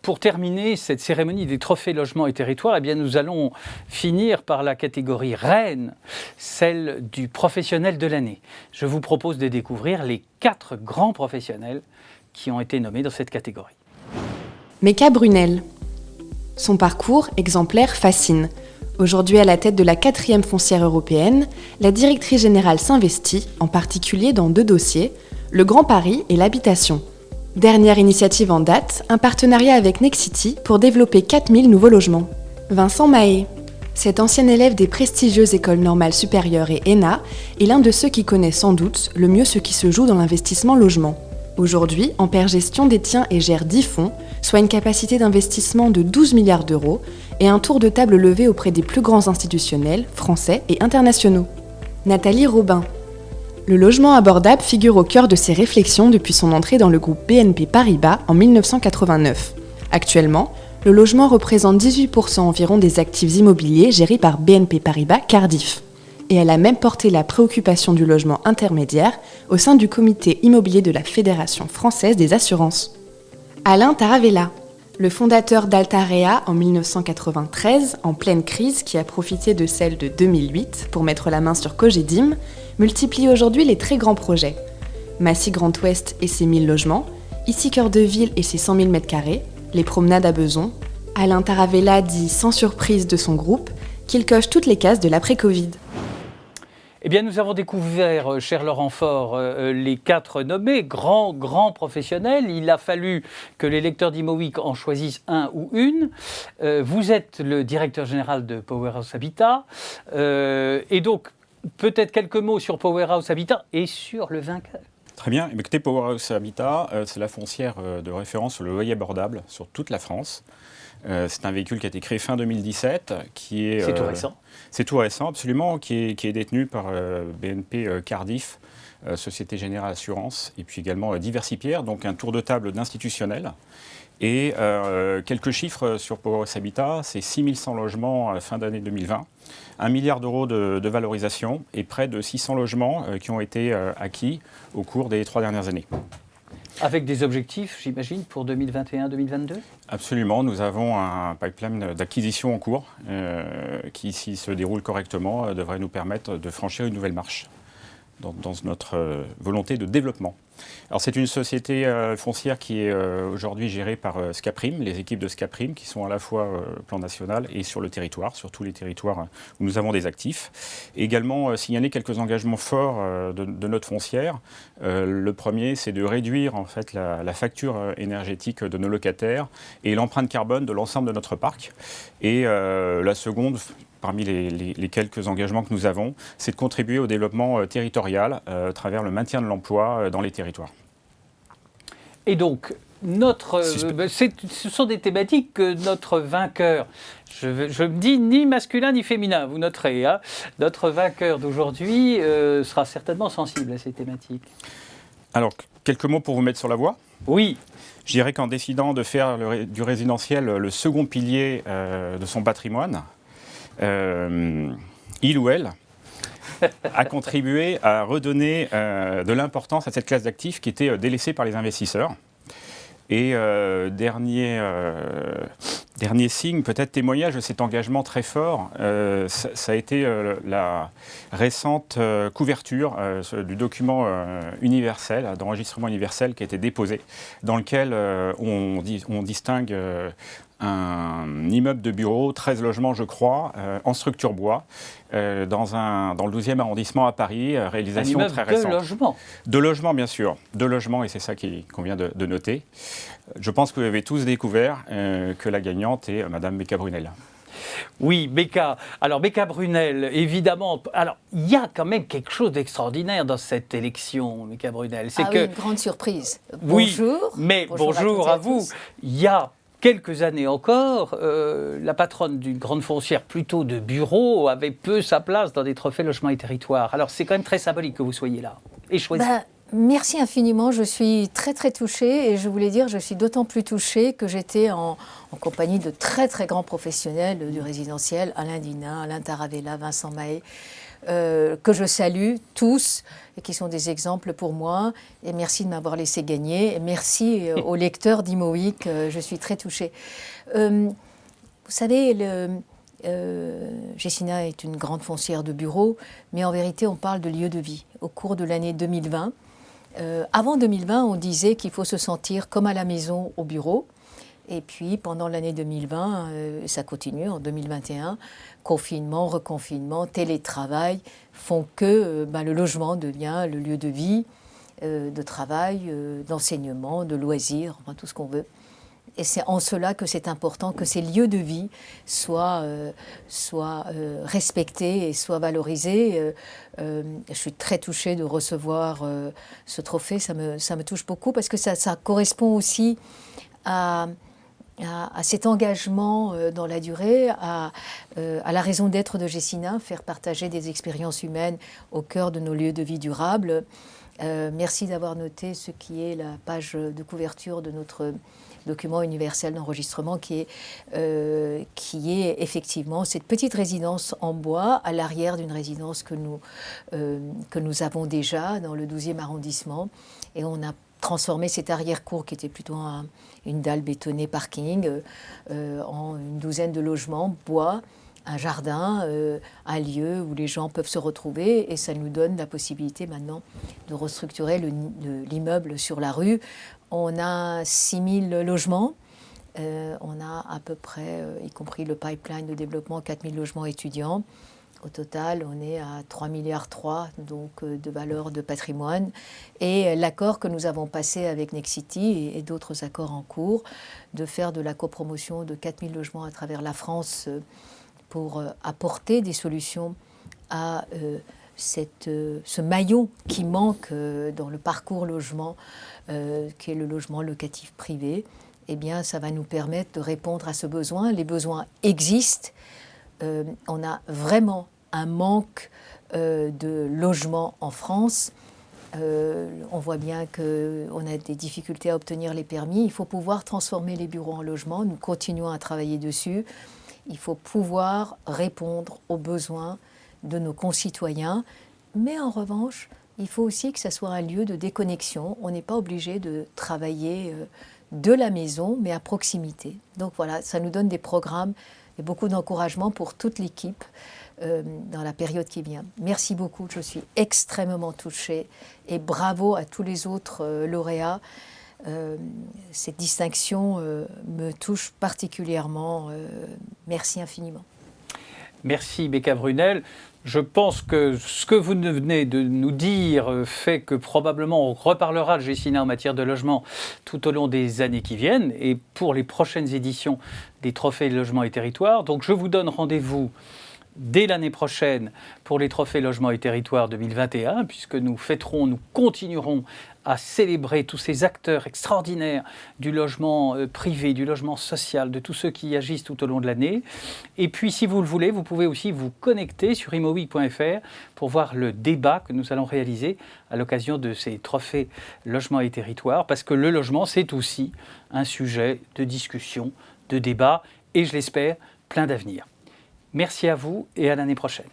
pour terminer cette cérémonie des trophées logement et territoire, eh bien, nous allons finir par la catégorie reine, celle du professionnel de l'année. Je vous propose de découvrir les 4 grands professionnels qui ont été nommés dans cette catégorie. Meka Brunel. Son parcours exemplaire fascine. Aujourd'hui à la tête de la 4e foncière européenne, la directrice générale s'investit, en particulier dans 2 dossiers, le Grand Paris et l'habitation. Dernière initiative en date, un partenariat avec Nexity pour développer 4000 nouveaux logements. Vincent Mahé. Cet ancien élève des prestigieuses écoles normales supérieures et ENA est l'un de ceux qui connaît sans doute le mieux ce qui se joue dans l'investissement logement. Aujourd'hui, Ampère Gestion détient et gère 10 fonds, soit une capacité d'investissement de 12 milliards d'euros et un tour de table levé auprès des plus grands institutionnels, français et internationaux. Nathalie Robin. Le logement abordable figure au cœur de ses réflexions depuis son entrée dans le groupe BNP Paribas en 1989. Actuellement, le logement représente 18% environ des actifs immobiliers gérés par BNP Paribas Cardiff. Et elle a même porté la préoccupation du logement intermédiaire au sein du comité immobilier de la Fédération française des assurances. Alain Taravella. Le fondateur d'Altarea en 1993, en pleine crise qui a profité de celle de 2008 pour mettre la main sur Cogedim, multiplie aujourd'hui les très grands projets. Massy Grand Ouest et ses 1000 logements, Ici Cœur de Ville et ses 100 000 m², les promenades à Beson. Alain Taravella dit sans surprise de son groupe qu'il coche toutes les cases de l'après-Covid. Eh bien, nous avons découvert, cher Laurent Faure, les 4 nommés, grands professionnels. Il a fallu que les lecteurs d'Imo Week en choisissent un ou une. Vous êtes le directeur général de Powerhouse Habitat. Et donc, peut-être quelques mots sur Powerhouse Habitat et sur le vainqueur. Très bien. Écoutez, Powerhouse Habitat, c'est la foncière de référence sur le loyer abordable sur toute la France. C'est un véhicule qui a été créé fin 2017, qui est... C'est tout récent. C'est tout récent, absolument, qui est détenu par BNP Cardiff, Société Générale Assurance, et puis également Diversipierre, donc un tour de table d'institutionnels. Et quelques chiffres sur Powerhouse Habitat, c'est 6100 logements à la fin d'année 2020, 1 milliard d'euros de valorisation et près de 600 logements qui ont été acquis au cours des 3 dernières années. Avec des objectifs, j'imagine, pour 2021-2022 ? Absolument, nous avons un pipeline d'acquisition en cours qui, s'il se déroule correctement, devrait nous permettre de franchir une nouvelle marche dans notre volonté de développement. Alors c'est une société foncière qui est aujourd'hui gérée par Scaprim, les équipes de Scaprim qui sont à la fois au plan national et sur le territoire, sur tous les territoires où nous avons des actifs. Et également signaler quelques engagements forts de notre foncière. Le premier, c'est de réduire en fait la facture énergétique de nos locataires et l'empreinte carbone de l'ensemble de notre parc. Et la seconde, parmi les quelques engagements que nous avons, c'est de contribuer au développement territorial à travers le maintien de l'emploi dans les territoires. Et donc, ce sont des thématiques que notre vainqueur, je me dis ni masculin ni féminin, vous noterez, hein, notre vainqueur d'aujourd'hui sera certainement sensible à ces thématiques. Alors, quelques mots pour vous mettre sur la voie. Oui. Je dirais qu'en décidant de faire du résidentiel le second pilier de son patrimoine, il ou elle a contribué à redonner de l'importance à cette classe d'actifs qui était délaissée par les investisseurs. Et dernier signe, peut-être témoignage de cet engagement très fort, ça a été la récente couverture du document universel, d'enregistrement universel qui a été déposé, dans lequel on distingue un immeuble de bureau, 13 logements je crois, en structure bois, dans le 12e arrondissement à Paris, réalisation très récente. De logements. De logements bien sûr, de logements et c'est ça qu'on vient de noter. Je pense que vous avez tous découvert que la gagnante est Madame Meka Brunel. Oui, Meka. Alors, Meka Brunel, évidemment. Alors, il y a quand même quelque chose d'extraordinaire dans cette élection, Meka Brunel. C'est une grande surprise. Oui, bonjour. Mais bonjour à vous. Il y a quelques années encore, la patronne d'une grande foncière plutôt de bureau avait peu sa place dans des trophées logements et territoires. Alors, c'est quand même très symbolique que vous soyez là et choisi. Merci infiniment, je suis très touchée et je voulais dire je suis d'autant plus touchée que j'étais en compagnie de très grands professionnels du résidentiel, Alain Dinin, Alain Taravella, Vincent Mahé. que je salue tous et qui sont des exemples pour moi. Et merci de m'avoir laissé gagner. Et merci aux lecteurs d'Imo Week. Je suis très touchée. Vous savez, Gecina est une grande foncière de bureaux, mais en vérité, on parle de lieu de vie. Au cours de l'année 2020, avant 2020, on disait qu'il faut se sentir comme à la maison au bureau. Et puis, pendant l'année 2020, ça continue en 2021, confinement, reconfinement, télétravail font que le logement devient le lieu de vie, de travail, d'enseignement, de loisirs, enfin, tout ce qu'on veut. Et c'est en cela que c'est important que ces lieux de vie soient respectés et soient valorisés. Je suis très touchée de recevoir ce trophée, ça me touche beaucoup parce que ça correspond aussi à cet engagement dans la durée, à la raison d'être de Gecina, faire partager des expériences humaines au cœur de nos lieux de vie durables. Merci d'avoir noté ce qui est la page de couverture de notre document universel d'enregistrement qui est effectivement cette petite résidence en bois à l'arrière d'une résidence que nous avons déjà dans le 12e arrondissement. Et on a transformé cette arrière-cour qui était plutôt une dalle bétonnée parking en une douzaine de logements, bois, un jardin, un lieu où les gens peuvent se retrouver et ça nous donne la possibilité maintenant de restructurer l'immeuble sur la rue. On a 6000 logements, on a à peu près, y compris le pipeline de développement, 4000 logements étudiants. Au total, on est à 3,3 milliards donc, de valeur de patrimoine. Et l'accord que nous avons passé avec Nexity et d'autres accords en cours, de faire de la copromotion de 4000 logements à travers la France pour apporter des solutions à ce maillon qui manque dans le parcours logement, qui est le logement locatif privé, eh bien, ça va nous permettre de répondre à ce besoin. Les besoins existent. On a vraiment un manque de logements en France. On voit bien qu'on a des difficultés à obtenir les permis. Il faut pouvoir transformer les bureaux en logements. Nous continuons à travailler dessus. Il faut pouvoir répondre aux besoins de nos concitoyens. Mais en revanche, il faut aussi que ça soit un lieu de déconnexion. On n'est pas obligé de travailler de la maison, mais à proximité. Donc voilà, ça nous donne des programmes et beaucoup d'encouragement pour toute l'équipe dans la période qui vient. Merci beaucoup, je suis extrêmement touchée et bravo à tous les autres lauréats. Cette distinction me touche particulièrement. Merci infiniment. Merci Becca Brunel. Je pense que ce que vous venez de nous dire fait que probablement on reparlera de Gecina en matière de logement tout au long des années qui viennent et pour les prochaines éditions des Trophées Logement et Territoire. Donc je vous donne rendez-vous dès l'année prochaine pour les Trophées Logement et Territoire 2021 puisque nous continuerons à célébrer tous ces acteurs extraordinaires du logement privé, du logement social, de tous ceux qui y agissent tout au long de l'année. Et puis, si vous le voulez, vous pouvez aussi vous connecter sur imoweek.fr pour voir le débat que nous allons réaliser à l'occasion de ces trophées Logement et Territoire, parce que le logement, c'est aussi un sujet de discussion, de débat, et je l'espère, plein d'avenir. Merci à vous et à l'année prochaine.